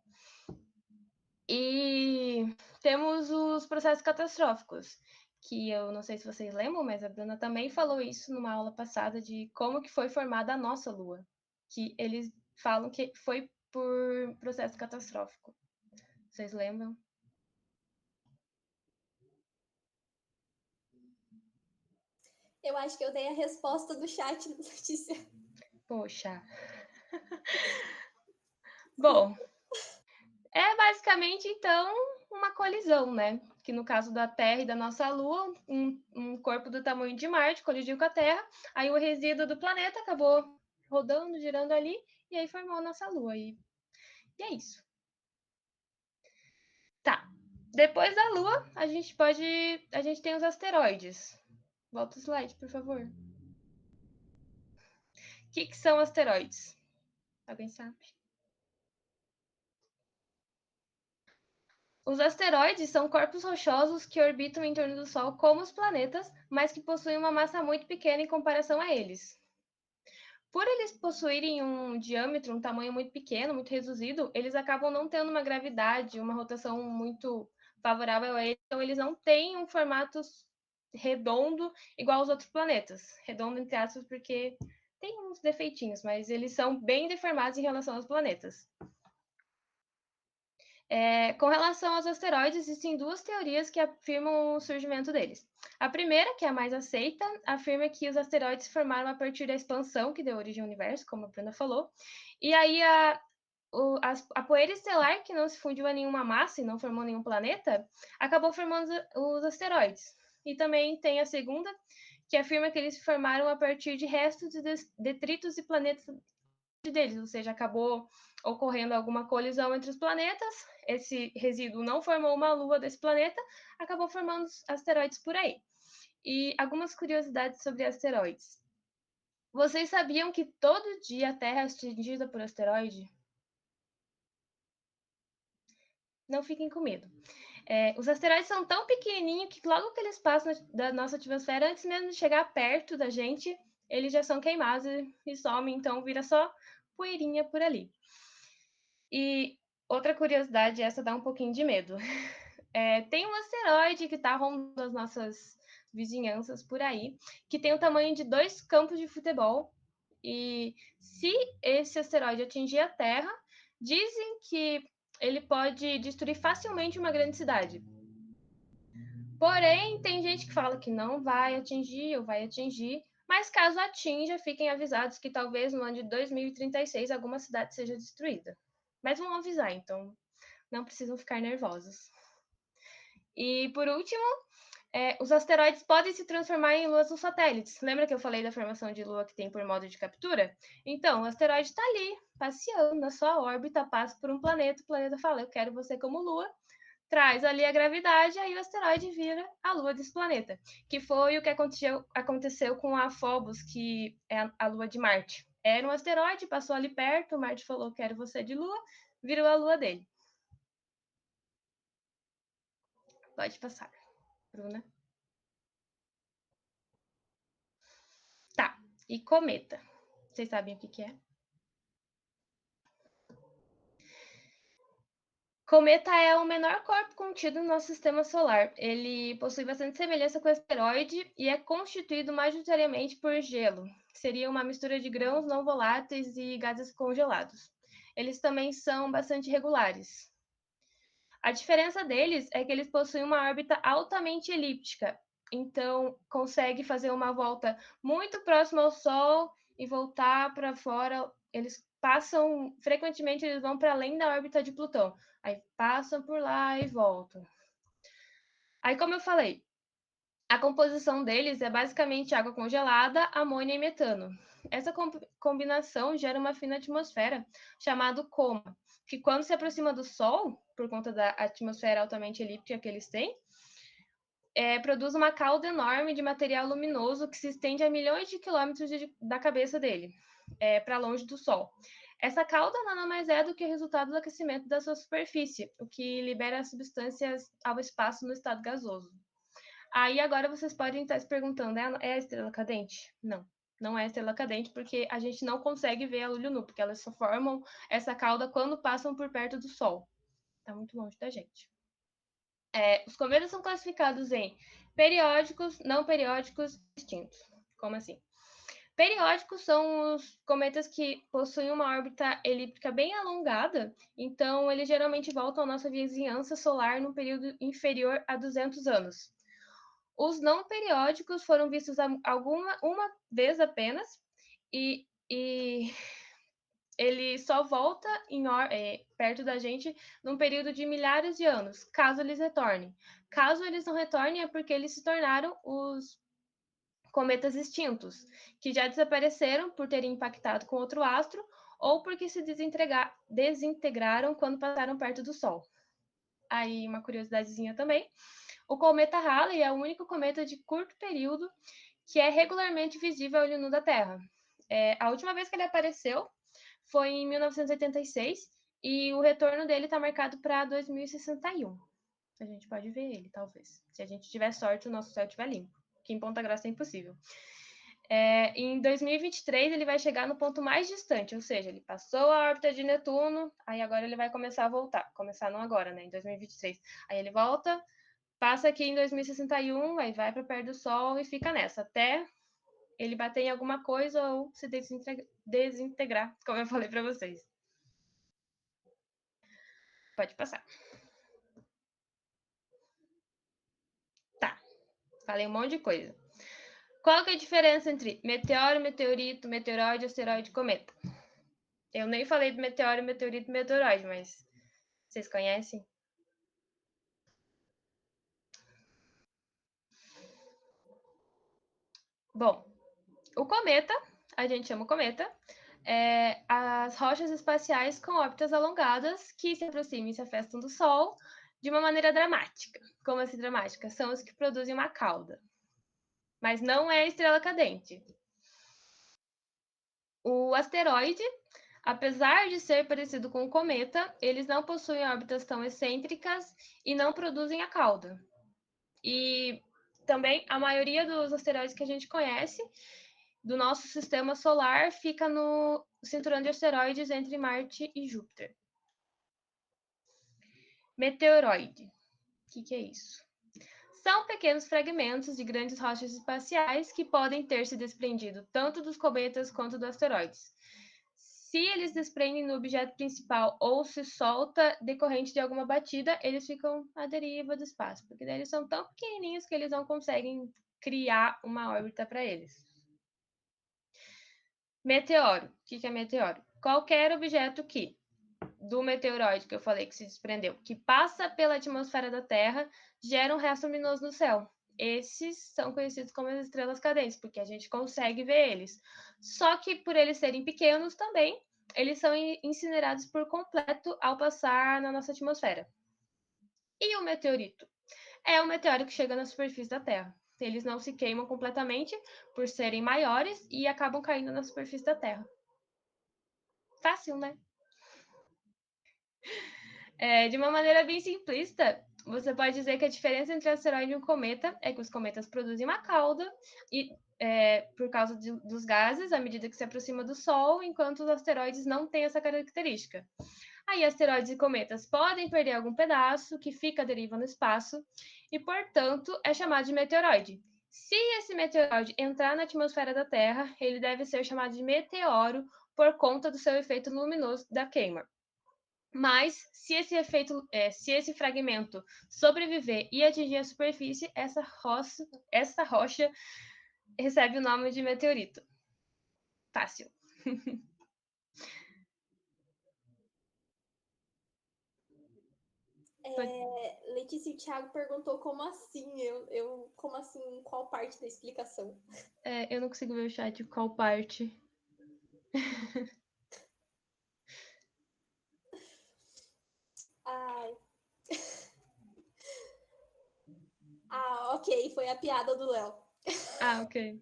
E temos os processos catastróficos, que eu não sei se vocês lembram, mas a Bruna também falou isso numa aula passada de como que foi formada a nossa Lua, que eles falam que foi por processo catastrófico. Vocês lembram? Eu acho que eu dei a resposta do chat, Letícia. Poxa. Bom, é basicamente, então, uma colisão, né? Que no caso da Terra e da nossa Lua, um corpo do tamanho de Marte colidiu com a Terra, aí o resíduo do planeta acabou rodando, girando ali, e aí formou a nossa Lua. E E é isso. Tá. Depois da Lua, a gente tem os asteroides. Volta o slide, por favor. O que são asteroides? Alguém sabe? Os asteroides são corpos rochosos que orbitam em torno do Sol como os planetas, mas que possuem uma massa muito pequena em comparação a eles. Por eles possuírem um diâmetro, um tamanho muito pequeno, muito reduzido, eles acabam não tendo uma gravidade, uma rotação muito favorável a eles, então eles não têm um formato redondo igual aos outros planetas. Redondo, entre aspas, porque tem uns defeitinhos, mas eles são bem deformados em relação aos planetas. Com relação aos asteroides, existem duas teorias que afirmam o surgimento deles. A primeira, que é a mais aceita, afirma que os asteroides se formaram a partir da expansão que deu origem ao universo, como a Bruna falou. E aí a poeira estelar, que não se fundiu a nenhuma massa e não formou nenhum planeta, acabou formando os asteroides. E também tem a segunda, que afirma que eles se formaram a partir de restos de detritos e planetas deles, ou seja, acabou ocorrendo alguma colisão entre os planetas, esse resíduo não formou uma lua desse planeta, acabou formando asteroides por aí. E algumas curiosidades sobre asteroides. Vocês sabiam que todo dia a Terra é atingida por asteroide? Não fiquem com medo. Os asteroides são tão pequenininhos que logo que eles passam da nossa atmosfera, antes mesmo de chegar perto da gente, eles já são queimados e somem, então vira só poeirinha por ali. E outra curiosidade, essa dá um pouquinho de medo. Tem um asteroide que está rondando as nossas vizinhanças por aí, que tem o tamanho de 2 campos de futebol. E se esse asteroide atingir a Terra, dizem que ele pode destruir facilmente uma grande cidade. Porém, tem gente que fala que não vai atingir ou vai atingir, mas caso atinja, fiquem avisados que talvez no ano de 2036 alguma cidade seja destruída. Mas vão avisar, então não precisam ficar nervosos. E por último, os asteroides podem se transformar em luas ou satélites. Lembra que eu falei da formação de lua que tem por modo de captura? Então, o asteroide está ali, passeando na sua órbita, passa por um planeta, o planeta fala, eu quero você como lua, traz ali a gravidade, aí o asteroide vira a lua desse planeta, que foi o que aconteceu com a Phobos, que é a lua de Marte. Era um asteroide, passou ali perto, Marte falou, quero você de lua, virou a lua dele. Pode passar, Bruna. Tá, e cometa. Vocês sabem o que é? Cometa é o menor corpo contido no nosso sistema solar. Ele possui bastante semelhança com o asteroide e é constituído majoritariamente por gelo. Seria uma mistura de grãos não voláteis e gases congelados. Eles também são bastante regulares. A diferença deles é que eles possuem uma órbita altamente elíptica, então consegue fazer uma volta muito próxima ao Sol e voltar para fora. Eles passam, frequentemente eles vão para além da órbita de Plutão, aí passam por lá e voltam. Aí, como eu falei, a composição deles é basicamente água congelada, amônia e metano. Essa combinação gera uma fina atmosfera chamada coma, que quando se aproxima do Sol, por conta da atmosfera altamente elíptica que eles têm, produz uma cauda enorme de material luminoso que se estende a milhões de quilômetros da cabeça dele, para longe do Sol. Essa cauda nada mais é do que o resultado do aquecimento da sua superfície, o que libera substâncias ao espaço no estado gasoso. Aí agora vocês podem estar se perguntando, é a estrela cadente? Não, não é a estrela cadente, porque a gente não consegue ver a olho nu, porque elas só formam essa cauda quando passam por perto do Sol. Está muito longe da gente. Os cometas são classificados em periódicos, não periódicos e extintos. Como assim? Periódicos são os cometas que possuem uma órbita elíptica bem alongada, então eles geralmente voltam à nossa vizinhança solar num período inferior a 200 anos. Os não periódicos foram vistos uma vez apenas e ele só volta perto da gente num período de milhares de anos, caso eles retornem. Caso eles não retornem, é porque eles se tornaram os cometas extintos, que já desapareceram por terem impactado com outro astro, ou porque se desintegraram quando passaram perto do Sol. Aí, uma curiosidadezinha também. O cometa Halley é o único cometa de curto período que é regularmente visível ao olho nu da Terra. A última vez que ele apareceu foi em 1986 e o retorno dele está marcado para 2061. A gente pode ver ele, talvez. Se a gente tiver sorte, o nosso céu estiver limpo, que em Ponta Grossa é impossível. Em 2023, ele vai chegar no ponto mais distante, ou seja, ele passou a órbita de Netuno, aí agora ele vai começar a voltar. Começar não agora, né? Em 2023. Aí ele volta, passa aqui em 2061, aí vai para perto do Sol e fica nessa, até ele bater em alguma coisa ou se desintegrar, como eu falei para vocês. Pode passar. Tá, falei um monte de coisa. Qual que é a diferença entre meteoro, meteorito, meteoroide, asteroide e cometa? Eu nem falei do meteoro, meteorito e meteoroide, mas vocês conhecem? Bom, o cometa, a gente chama o cometa, as rochas espaciais com órbitas alongadas que se aproximam e se afastam do Sol de uma maneira dramática. Como assim dramática? São os que produzem uma cauda. Mas não é estrela cadente. O asteroide, apesar de ser parecido com o cometa, eles não possuem órbitas tão excêntricas e não produzem a cauda. E também a maioria dos asteroides que a gente conhece do nosso sistema solar fica no cinturão de asteroides entre Marte e Júpiter. Meteoroide. O que é isso? São pequenos fragmentos de grandes rochas espaciais que podem ter se desprendido tanto dos cometas quanto dos asteroides. Se eles desprendem no objeto principal ou se solta decorrente de alguma batida, eles ficam à deriva do espaço, porque daí eles são tão pequenininhos que eles não conseguem criar uma órbita para eles. Meteoro. O que é meteoro? Qualquer objeto do meteoroide que eu falei que se desprendeu, que passa pela atmosfera da Terra, gera um resto luminoso no céu. Esses são conhecidos como as estrelas cadentes, porque a gente consegue ver eles. Só que por eles serem pequenos também, eles são incinerados por completo ao passar na nossa atmosfera. E o meteorito? É um meteoro que chega na superfície da Terra. Eles não se queimam completamente por serem maiores e acabam caindo na superfície da Terra. Fácil, né? De uma maneira bem simplista, você pode dizer que a diferença entre um asteroide e um cometa é que os cometas produzem uma cauda e, por causa dos gases à medida que se aproxima do Sol, enquanto os asteroides não têm essa característica. Aí, asteroides e cometas podem perder algum pedaço que fica à deriva no espaço e, portanto, é chamado de meteoroide. Se esse meteoroide entrar na atmosfera da Terra, ele deve ser chamado de meteoro por conta do seu efeito luminoso da queima. Mas, se esse fragmento sobreviver e atingir a superfície, essa rocha recebe o nome de meteorito. Fácil. Letícia e o Thiago perguntou como assim? Como assim? Qual parte da explicação? Eu não consigo ver o chat, qual parte. Ai. Ok, foi a piada do Léo. Ok.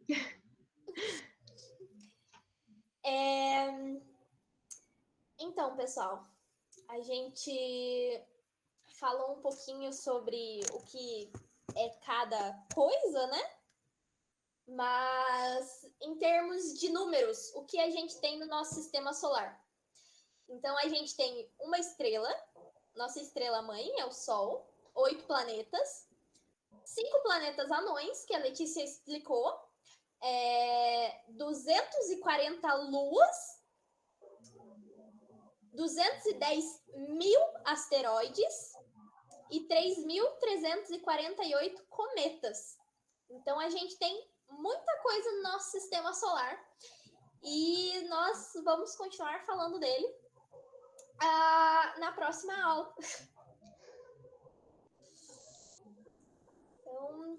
Então, pessoal, a gente falou um pouquinho sobre o que é cada coisa, né? Mas em termos de números, o que a gente tem no nosso sistema solar? Então, a gente tem uma estrela, nossa estrela mãe é o Sol, 8 planetas, 5 planetas anões, que a Letícia explicou, 240 luas, 210 mil asteroides e 3.348 cometas. Então, a gente tem muita coisa no nosso sistema solar e nós vamos continuar falando dele na próxima aula. Então,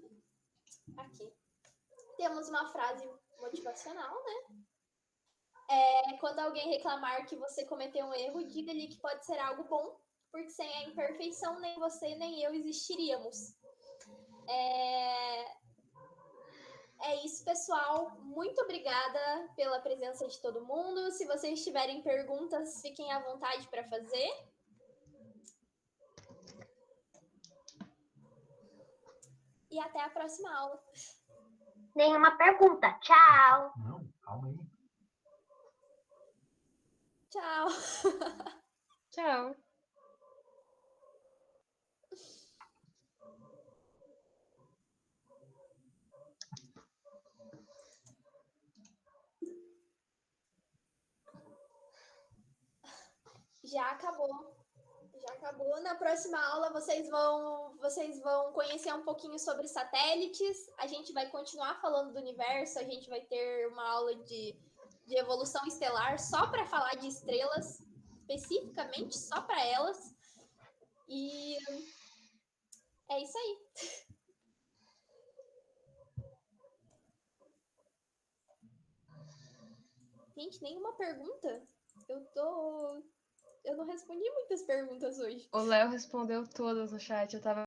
aqui temos uma frase motivacional, né? Quando alguém reclamar que você cometeu um erro, diga-lhe que pode ser algo bom, porque sem a imperfeição nem você nem eu existiríamos. É isso, pessoal. Muito obrigada pela presença de todo mundo. Se vocês tiverem perguntas, fiquem à vontade para fazer. E até a próxima aula. Nenhuma pergunta. Tchau. Não, calma aí. Tchau. Tchau. Já acabou. Já acabou. Na próxima aula vocês vão conhecer um pouquinho sobre satélites. A gente vai continuar falando do universo. A gente vai ter uma aula de evolução estelar só para falar de estrelas, especificamente só para elas. E é isso aí. Gente, nenhuma pergunta? Eu não respondi muitas perguntas hoje. O Léo respondeu todas no chat. Eu tava